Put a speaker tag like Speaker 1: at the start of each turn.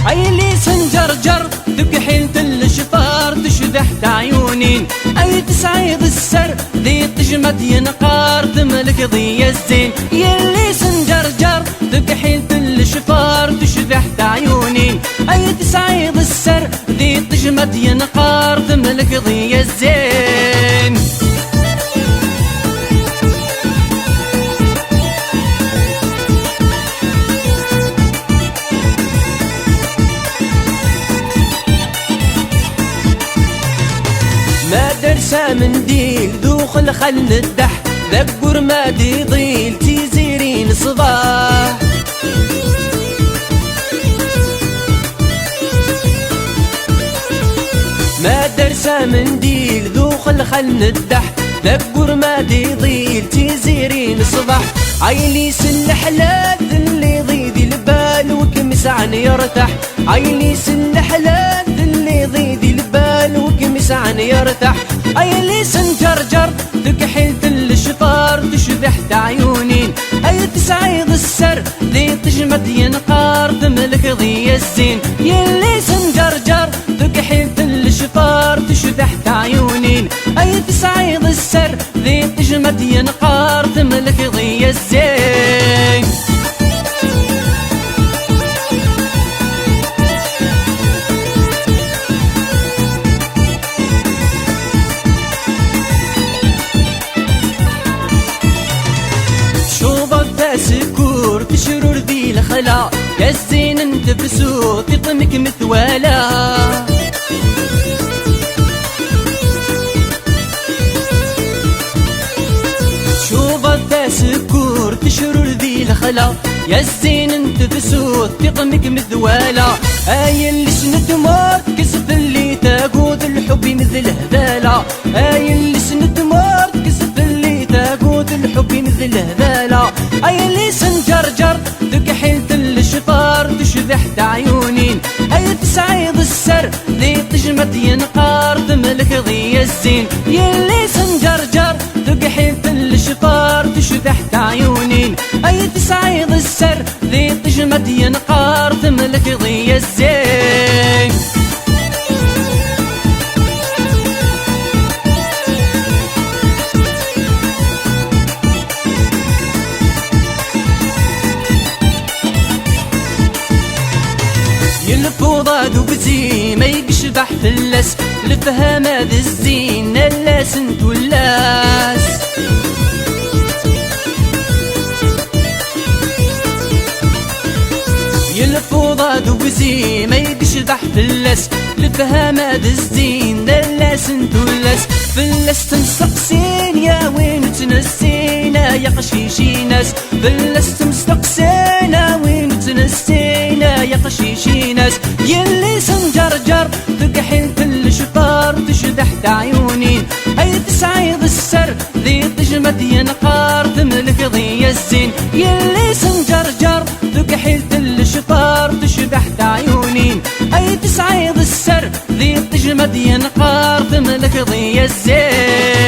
Speaker 1: عيلي سنجرجر تبقى حيلة الشفار تشذح عيونين اي تسعيد السر ذي تجمد ينقار تملك ضي الزين يلي سنجرجر تبقى حيلة الشفار تشذح عيونين اي تسعيد السر ذي تجمد ينقار تملك ضي الزين ما درسا منديل ذوخ الخل الدح ذكر ما دي ضيل تيزيرين صباح ما درسا منديل ذوخ الخل الدح ذكر ما دي ضيل تيزيرين صباح عيلي سلحلات اللي ضيدي البال وكمس عن يرتاح عيلي سلحلات اللي ضيدي البال وكمس عن يرتاح عيلي سنجرجر تكحيلة الشفار تشذح عيونين اي تسعيد السر ذي تجمد ينقار تملك ضي الزين يلي سنجرجر تكحيلة الشفار تشذح عيونين اي تسعيد السر ذي تجمد ينقار تملك ضي الزين سكور تشرور ذي الخلا يا الزين انت بسوط يطمك مثوالا شوف ذا سكور تشرور ذي الخلا يا الزين انت بسوط يطمك مثوالا اي اللي سند موت كسب اللي تاقود الحب مثل هذالا اي اللي سند موت كسب اللي تاقود الحب مثل هذالا اي اللي سنجرجر تكحيلة الشفار تشذح عيونين اي تسعيد السر ذي تجمد ينقار تملك ضي الزين يلي سنجرجر تكحيلة الشفار تشذح عيونين اي تسعيد السر ذي تجمد ينقار تملك ضي الزين الفوضى دوبزي ما يقشبح في اللس لفهام هذا الزين اللاس انتو اللاس الفوضى دوبزي ما يقشبح في اللس لفهام هذا الزين اللاس انتو اللاس في اللس تنسقسين يا وين تنسينا يا قشيشي ناس في اللس تنسقسينا وين تنسينا يا قشيشي ناس يلي سنجرجر تكحيلة الشفار تشذح عيونين اي تسعيد السر ذي تجمد ينقار تملك ضي الزين يلي سنجرجر تكحيلة الشفار تشذح عيونين اي تسعيد السر ذي تجمد ينقار تملك ضي الزين